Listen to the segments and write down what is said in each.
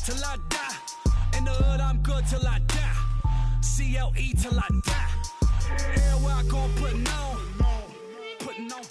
till I die. In the hood, I'm good till I die. CLE till I die. Everywhere I go, I'm putting on. Putting on.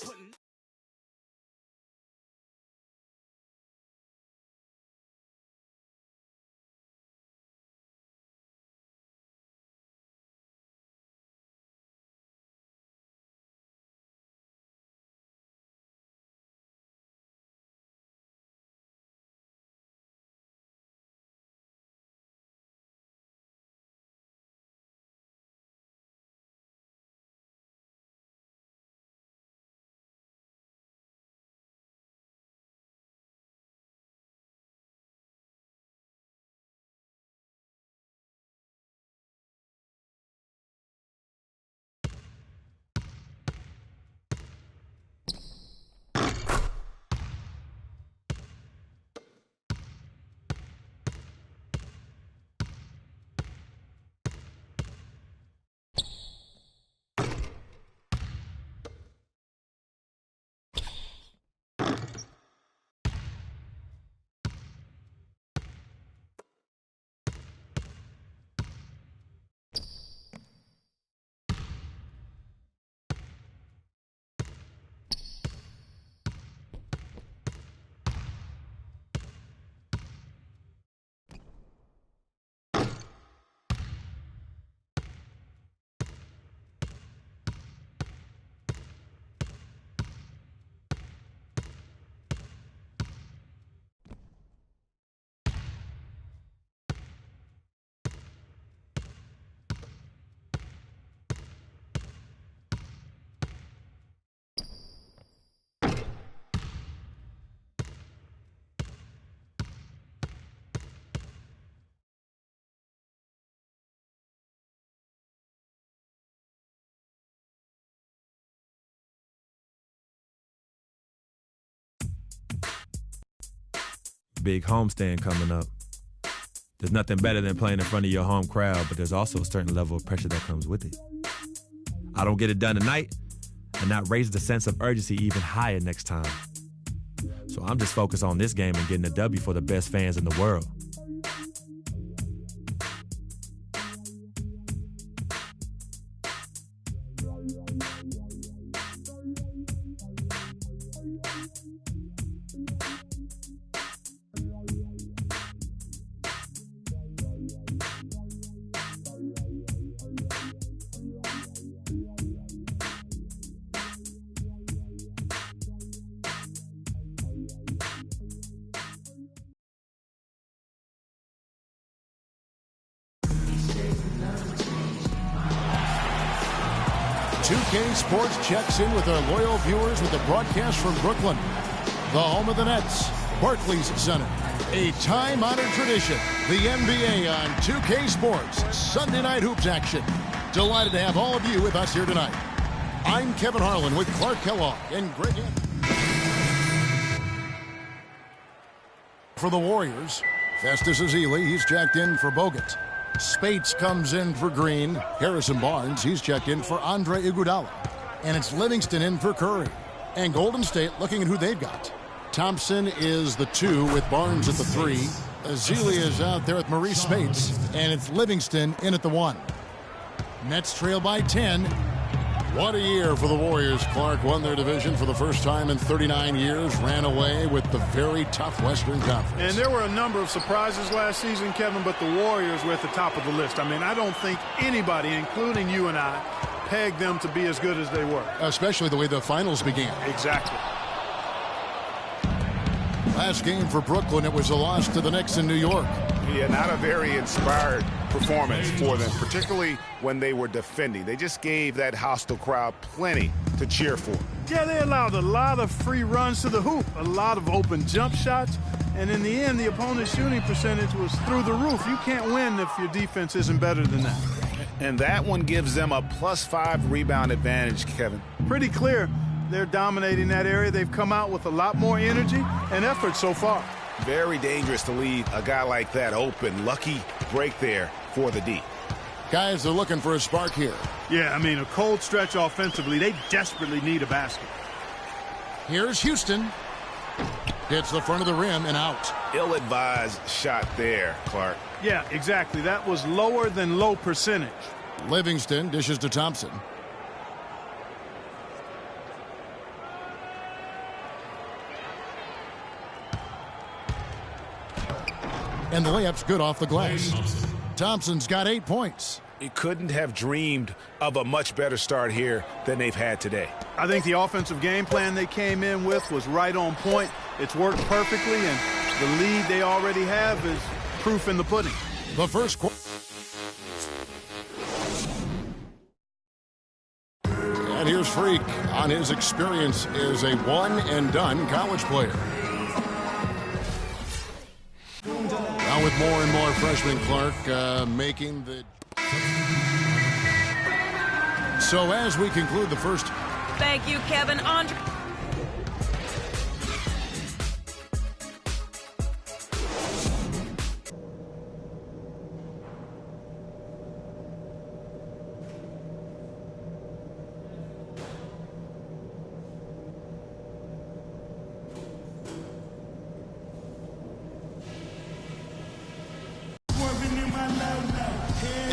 Big homestand coming up. There's nothing better than playing in front of your home crowd, but there's also a certain level of pressure that comes with it. I don't get it done tonight, and that raises the sense of urgency even higher next time. So I'm just focused on this game and getting a W for the best fans in the world. Sports checks in with our loyal viewers with the broadcast from Brooklyn, the home of the Nets, Barclays Center. A time-honored tradition, the NBA on 2K Sports, Sunday night hoops action. Delighted to have all of you with us here tonight. I'm Kevin Harlan with Clark Kellogg and Greg for the Warriors. Festus Ezeli, he's checked in for Bogut. Spates comes in for Green. Harrison Barnes, he's checked in for Andre Iguodala. And it's Livingston in for Curry. And Golden State looking at who they've got. Thompson is the 2 with Barnes at the 3. Ezeli is out there with Maurice Spates. And it's Livingston in at the 1. Nets trail by 10. What a year for the Warriors. Clark won their division for the first time in 39 years, ran away with the very tough Western Conference. And there were a number of surprises last season, Kevin, but the Warriors were at the top of the list. I mean, I don't think anybody, including you and I, pegged them to be as good as they were. Especially the way the finals began. Exactly. Last game for Brooklyn, it was a loss to the Knicks in New York. Yeah, not a very inspired performance for them, particularly when they were defending. They just gave that hostile crowd plenty to cheer for. Yeah, they allowed a lot of free runs to the hoop, a lot of open jump shots, and in the end, the opponent's shooting percentage was through the roof. You can't win if your defense isn't better than that. And that one gives them a +5 rebound advantage, Kevin. Pretty clear. They're dominating that area. They've come out with a lot more energy and effort so far. Very dangerous to leave a guy like that open. Lucky break there for the D. Guys are looking for a spark here. Yeah, I mean, a cold stretch offensively. They desperately need a basket. Here's Houston. Hits the front of the rim and out. Ill-advised shot there, Clark. Yeah, exactly. That was lower than low percentage. Livingston dishes to Thompson. And the layup's good off the glass. Thompson's got 8 points. He couldn't have dreamed of a much better start here than they've had today. I think the offensive game plan they came in with was right on point. It's worked perfectly, and the lead they already have is proof in the pudding. The first quarter. And here's Freak on his experience as a one-and-done college player. Now with more and more freshmen, Clark, making the... So as we conclude the first... Thank you, Kevin. Andre...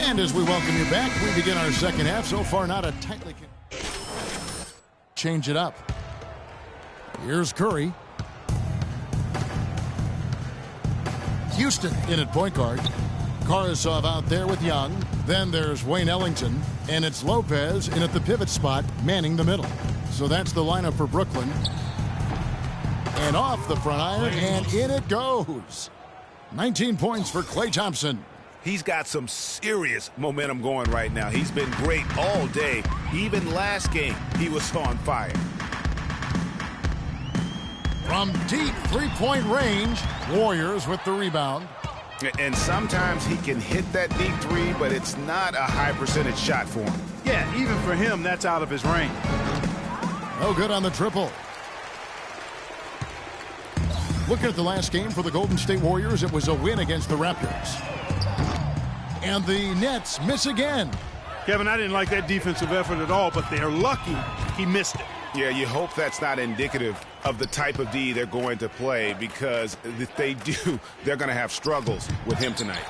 And as we welcome you back, we begin our second half. So far, not a tightly... Change it up. Here's Curry. Houston in at point guard. Karasov out there with Young. Then there's Wayne Ellington. And it's Lopez in at the pivot spot, manning the middle. So that's the lineup for Brooklyn. And off the front iron, and in it goes. 19 points for Klay Thompson. He's got some serious momentum going right now. He's been great all day. Even last game, he was on fire. From deep three-point range, Warriors with the rebound. And sometimes he can hit that deep three, but it's not a high percentage shot for him. Yeah, even for him, that's out of his range. No good on the triple. Looking at the last game for the Golden State Warriors, it was a win against the Raptors. And the Nets miss again. Kevin, I didn't like that defensive effort at all, but they're lucky he missed it. Yeah, you hope that's not indicative of the type of D they're going to play, because if they do, they're going to have struggles with him tonight.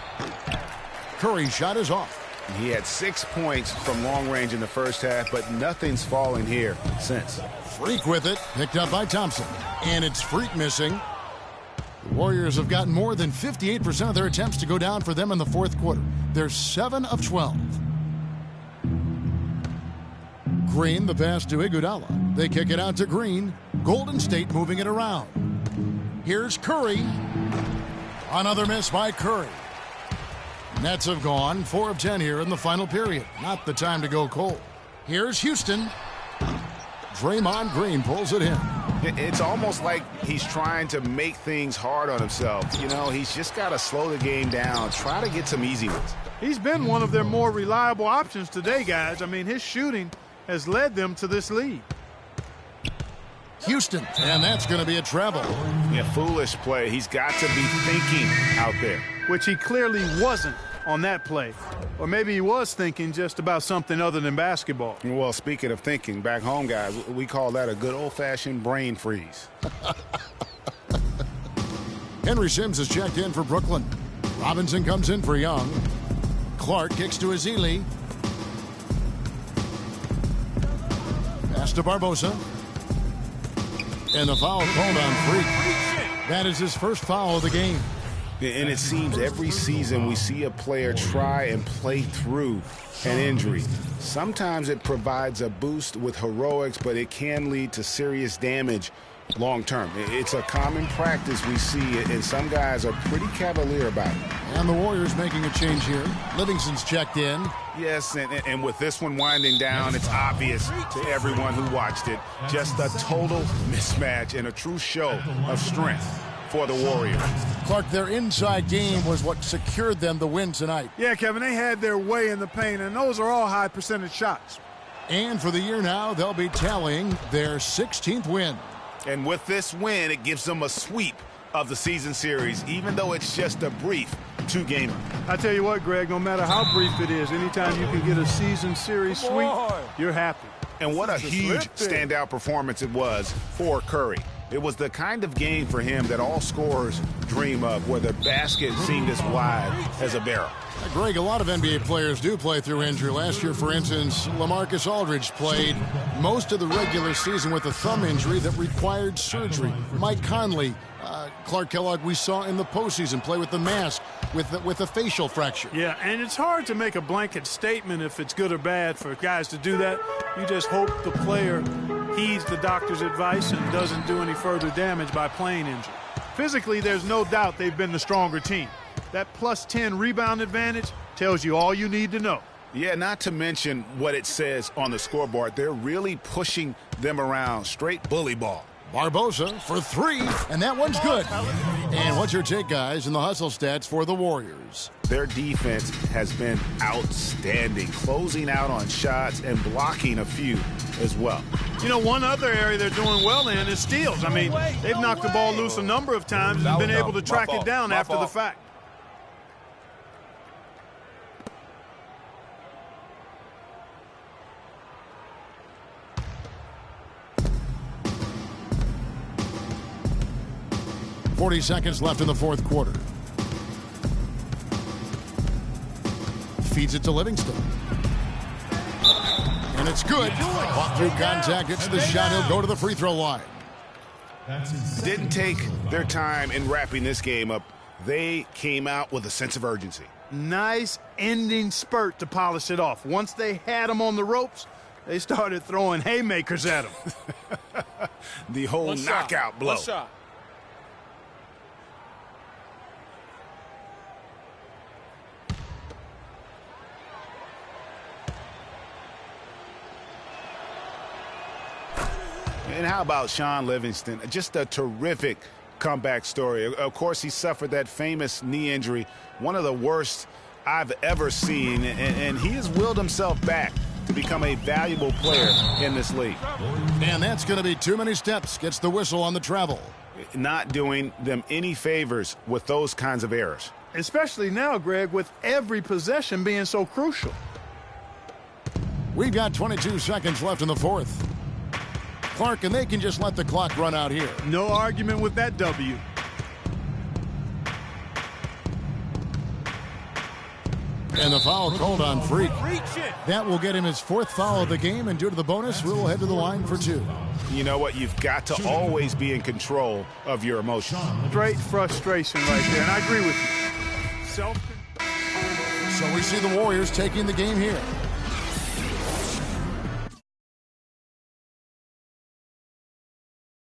Curry's shot is off. He had 6 points from long range in the first half, but nothing's fallen here since. Freak with it, picked up by Thompson. And it's Freak missing. The Warriors have gotten more than 58% of their attempts to go down for them in the fourth quarter. They're 7 of 12. Green, the pass to Iguodala. They kick it out to Green. Golden State moving it around. Here's Curry. Another miss by Curry. Nets have gone 4 of 10 here in the final period. Not the time to go cold. Here's Houston. Draymond Green pulls it in. It's almost like he's trying to make things hard on himself. You know, he's just got to slow the game down, try to get some easy ones. He's been one of their more reliable options today, guys. I mean, his shooting has led them to this lead. Houston, and that's going to be a travel. Yeah, foolish play. He's got to be thinking out there. Which he clearly wasn't on that play. Or maybe he was thinking just about something other than basketball. Well, speaking of thinking, back home, guys, we call that a good old-fashioned brain freeze. Henry Sims is checked in for Brooklyn. Robinson comes in for Young. Clark kicks to Ezeli. Pass to Barbosa. And the foul called on Freak. That is his first foul of the game. And it seems every season we see a player try and play through an injury. Sometimes it provides a boost with heroics, but it can lead to serious damage long term. It's a common practice we see, and some guys are pretty cavalier about it. And the Warriors making a change here. Livingston's checked in. Yes, and with this one winding down, it's obvious to everyone who watched it. Just a total mismatch and a true show of strength for the Warriors. Clark, their inside game was what secured them the win tonight. Yeah, Kevin, they had their way in the paint, and those are all high percentage shots. And for the year now, they'll be tallying their 16th win. And with this win, it gives them a sweep of the season series, even though it's just a brief two-gamer. I tell you what, Greg, no matter how brief it is, anytime you can get a season series sweep, you're happy. And what a huge standout performance it was for Curry. It was the kind of game for him that all scorers dream of, where the basket seemed as wide as a barrel. Greg, a lot of NBA players do play through injury. Last year, for instance, LaMarcus Aldridge played most of the regular season with a thumb injury that required surgery. Mike Conley, Clark Kellogg, we saw in the postseason play with the mask, with a facial fracture. Yeah, and it's hard to make a blanket statement if it's good or bad for guys to do that. You just hope the player heeds the doctor's advice and doesn't do any further damage by playing injured. Physically, there's no doubt they've been the stronger team. That plus 10 rebound advantage tells you all you need to know. Yeah, not to mention what it says on the scoreboard. They're really pushing them around. Straight bully ball. Barbosa for three, and that one's good. And what's your take, guys, in the hustle stats for the Warriors? Their defense has been outstanding, closing out on shots and blocking a few as well. You know, one other area they're doing well in is steals. I mean, they've knocked the ball loose a number of times and been able to track it down after the fact. .40 seconds left in the fourth quarter. Feeds it to Livingston. And it's good. Caught through contact. It's the shot. He'll go to the free throw line. Didn't take their time in wrapping this game up. They came out with a sense of urgency. Nice ending spurt to polish it off. Once they had him on the ropes, they started throwing haymakers at him. The whole knockout blow. One shot. And how about Shaun Livingston? Just a terrific comeback story. Of course, he suffered that famous knee injury, one of the worst I've ever seen, and he has willed himself back to become a valuable player in this league. And that's going to be too many steps. Gets the whistle on the travel. Not doing them any favors with those kinds of errors. Especially now, Greg, with every possession being so crucial. We've got 22 seconds left in the fourth. Clark, and they can just let the clock run out here. No argument with that W. And the foul called on Freak. That will get him his fourth foul of the game, and due to the bonus, we'll head to the line for two. You know what? You've got to always be in control of your emotions. Straight frustration right there, and I agree with you. So we see the Warriors taking the game here.